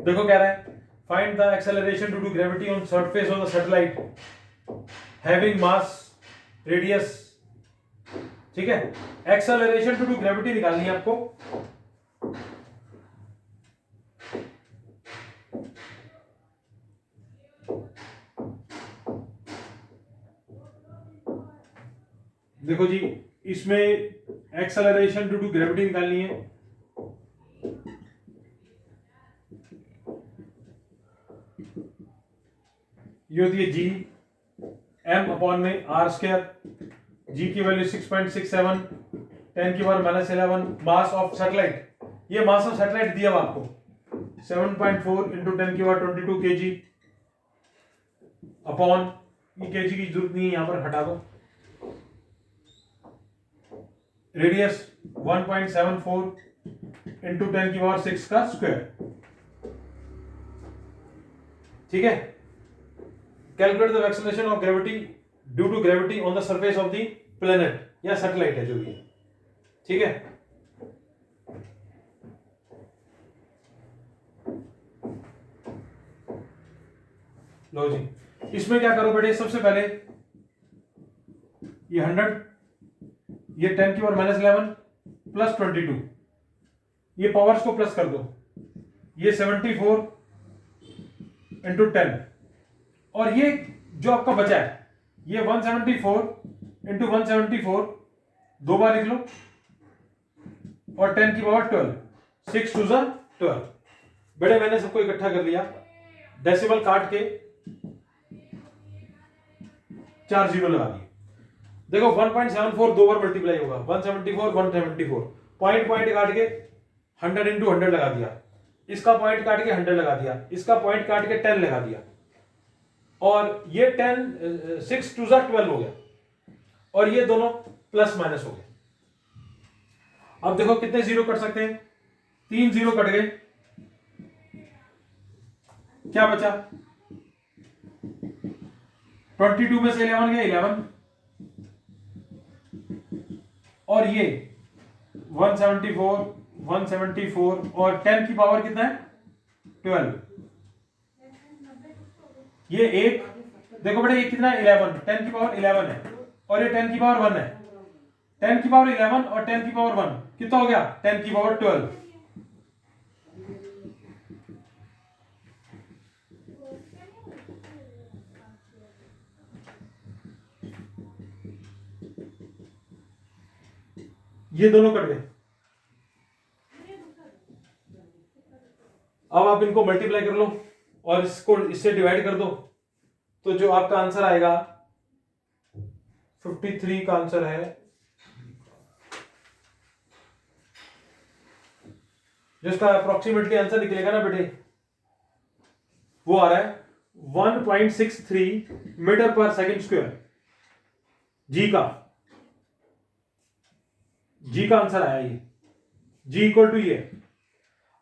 देखो कह रहा है find the acceleration due to gravity on surface of the satellite having mass radius. ठीक है, एक्सेलरेशन ड्यू टू ग्रेविटी निकालनी है आपको। देखो जी, इसमें एक्सेलरेशन ड्यू टू ग्रेविटी निकालनी है। ये होती है जी एम अपॉन में आर स्क्वायर। जी की वैल्यू 6.67 10 की पावर -11 मास ऑफ सैटेलाइट। ये मास ऑफ सैटेलाइट दिया हुआ आपको 7.4 इंटू 10 की पावर 22 kg अपॉन, ये kg की जरूरत नहीं है, यहां पर हटा दो। रेडियस 1.74 इंटू 10 की पावर 6 का स्क्वायर। ठीक है, calculate the acceleration of gravity due to gravity on the surface of the planet या सैटेलाइट है जो भी है। ठीक है, लो जी, इसमें क्या करो बेटे, सबसे पहले ये 100, ये 10 की पावर -11 प्लस 22, ये पावर्स को प्लस कर दो। ये 74 इंटू 10, और ये जो आपका बचा है ये 174 इंटू 174 दो बार लिख लो, और 10 की पावर 12, 6 टू 12। बेटे मैंने सबको इकट्ठा कर लिया, डेसिमल काट के 4 जीरो लगा दिए। देखो 1.74 दो बार मल्टीप्लाई होगा, 174 174, पॉइंट पॉइंट काट के 100 इंटू 100 लगा दिया, इसका पॉइंट काट के 100 लगा दिया, इसका पॉइंट काट के 10 लगा दिया, और ये 10 6 टू 12 हो गया, और ये दोनों प्लस माइनस हो गए। अब देखो कितने जीरो कट सकते हैं, 3 जीरो कट गए, क्या बचा, 22 में से 11 गया 11, और ये 174 174 और 10 की पावर कितना है 12, ये एक, देखो बेटा ये कितना है 11, 10 की पावर 11 है, और ये 10 की पावर 1 है, 10 की पावर 11 और 10 की पावर 1 कितना हो गया 10 की पावर 12। ये दोनों कट गए। अब आप इनको मल्टीप्लाई कर लो और इसको इससे डिवाइड कर दो, तो जो आपका आंसर आएगा 53 का आंसर है, जिसका अप्रोक्सीमेटली आंसर निकलेगा ना बेटे, वो आ रहा है 1.63 मीटर पर सेकंड स्क्वायर। जी का आंसर आया ये, जी इक्वल टू ये।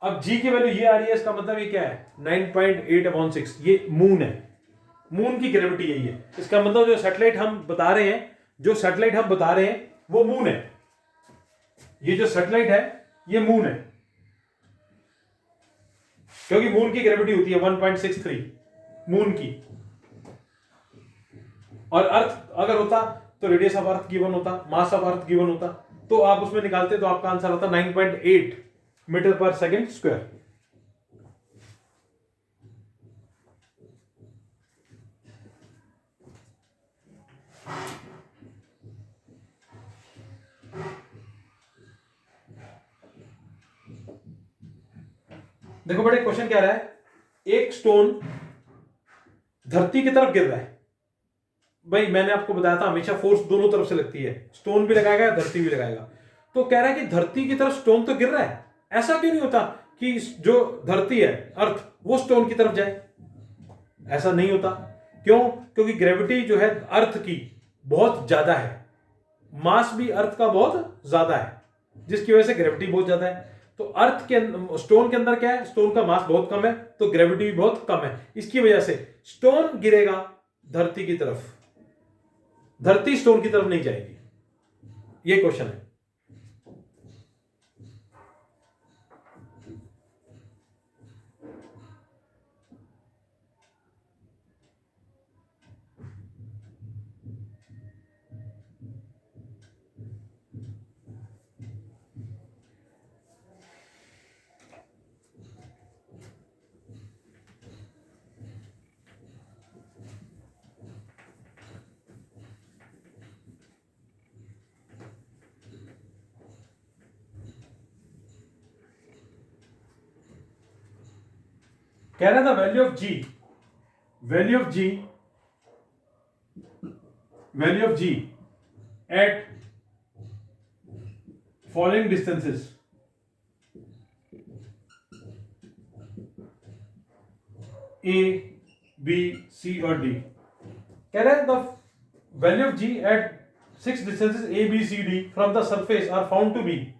अब जी की वैल्यू ये आ रही है, इसका मतलब ये क्या है 9.8/6, ये मून है, मून की ग्रेविटी यही है। इसका मतलब जो सैटेलाइट हम बता रहे हैं वो मून है, ये जो सैटेलाइट है ये मून है, क्योंकि मून की ग्रेविटी होती है 1.63 मून की, और अर्थ अगर होता तो रेडियस ऑफ अर्थ गिवन होता, मास ऑफ अर्थ गिवन होता, तो आप उसमें निकालते तो आपका आंसर आता 9.8 मीटर पर सेकंड स्क्वायर। देखो बड़े क्वेश्चन क्या रहा है, एक स्टोन धरती की तरफ गिर रहा है। भाई मैंने आपको बताया था हमेशा फोर्स दोनों तरफ से लगती है, स्टोन भी लगाएगा धरती भी लगाएगा। तो कह रहा है कि धरती की तरफ स्टोन तो गिर रहा है, ऐसा क्यों नहीं होता कि जो धरती है अर्थ वो स्टोन की तरफ जाए? ऐसा नहीं होता। क्यों? क्योंकि ग्रेविटी जो है अर्थ की बहुत ज्यादा है, मास भी अर्थ का बहुत ज्यादा है, जिसकी वजह से ग्रेविटी बहुत ज्यादा है। तो अर्थ के स्टोन के अंदर क्या है, स्टोन का मास बहुत कम है, तो ग्रेविटी भी बहुत कम है। इसकी वजह से स्टोन गिरेगा धरती की तरफ, धरती स्टोन की तरफ नहीं जाएगी। ये क्वेश्चन है। कह रहा था value of G, value of G, value of G at following distances, A B C और डी। कह रहे हैं the value of G at 6 distances A B C D from the surface are found to be.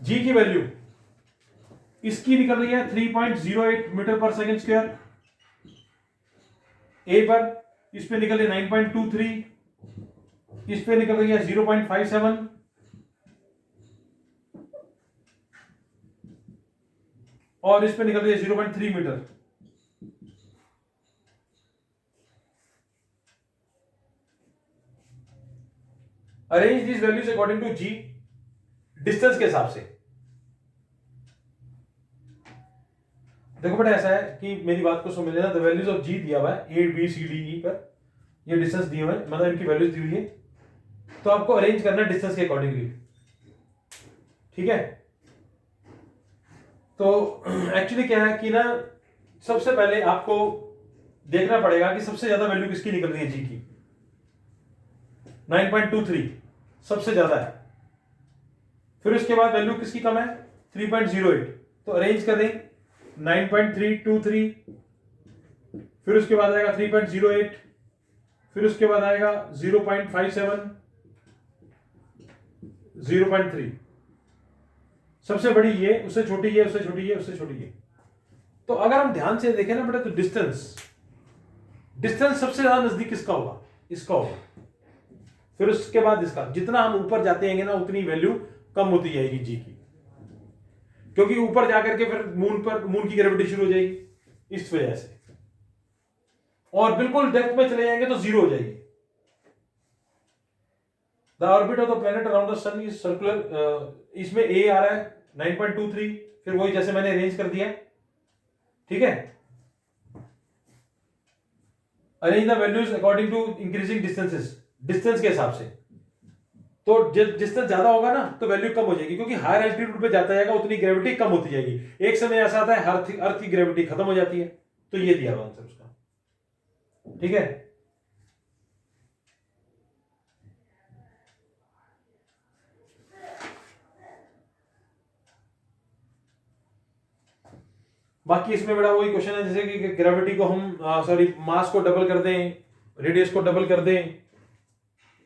G की value इसकी निकल रही है 3.08 metre पर सेकेंड स्क्वायर ए पर, इस पे निकल रही है 9.23, इस पे निकल रही है 0.57 और इस पे निकल रही है 0.3 meter. Arrange this values according to G distance के हिसाब से। देखो बेटा ऐसा है कि मेरी बात को समझ लेना, द वैल्यूज ऑफ जी दिया हुआ है ए बी सी डी ई पर, ये डिस्टेंस दिए हुए हैं, मतलब इनकी वैल्यूज दी हुई है, तो आपको अरेंज करना है डिस्टेंस के अकॉर्डिंगली, ठीक है। तो एक्चुअली क्या है कि ना, सबसे पहले आपको देखना पड़ेगा कि सबसे ज्यादा वैल्यू किसकी निकल रही है जी की। 9.23 सबसे ज्यादा है, फिर उसके बाद वैल्यू किसकी कम है 3.08, तो अरेंज कर दें 9.323, फिर उसके बाद आएगा 3.08, फिर उसके बाद आएगा 0.57, 0.3, सबसे बड़ी ये, उससे छोटी ये, उससे छोटी ये, उससे छोटी ये। तो अगर हम ध्यान से देखें ना बेटा, तो डिस्टेंस सबसे ज्यादा नजदीक किसका होगा, इसका होगा, फिर उसके बाद इसका। जितना हम ऊपर जाते हैं ना उतनी वैल्यू कम होती जाएगी जी की, क्योंकि ऊपर जाकर के फिर मून की ग्रेविटी शुरू हो जाएगी इस वजह से, और बिल्कुल डेप्थ में चले जाएंगे तो जीरो हो जाएगी। The orbit of the planet around the sun is circular, इसमें ए आ रहा है 9.23, फिर वही जैसे मैंने अरेंज कर दिया, ठीक है। Arrange the values according to increasing distances, distance के हिसाब से। तो डिस्टेंस ज्यादा होगा ना तो वैल्यू कम हो जाएगी, क्योंकि हायर एल्टीट्यूड पे जाता जाएगा उतनी ग्रेविटी कम होती जाएगी। एक समय ऐसा आता है अर्थ की ग्रेविटी खत्म हो जाती है। तो ये दिया हुआ आंसर उसका, ठीक है। बाकी इसमें बड़ा वही क्वेश्चन है, जैसे कि ग्रेविटी को हम मास को डबल कर दें, रेडियस को डबल कर दें,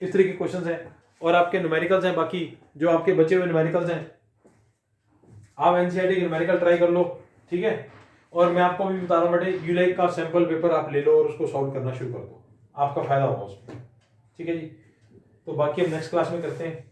इस तरह के क्वेश्चंस हैं। और आपके न्यूमेरिकल्स हैं, बाकी जो आपके बचे हुए न्यूमेरिकल्स हैं, आप एनसीईआरटी के न्यूमेरिकल ट्राई कर लो, ठीक है। और मैं आपको भी बता रहा हूँ बेटे, यूलाइक का सैंपल पेपर आप ले लो और उसको सॉल्व करना शुरू कर दो, आपका फायदा होगा उसमें, ठीक है जी। तो बाकी हम नेक्स्ट क्लास में करते हैं।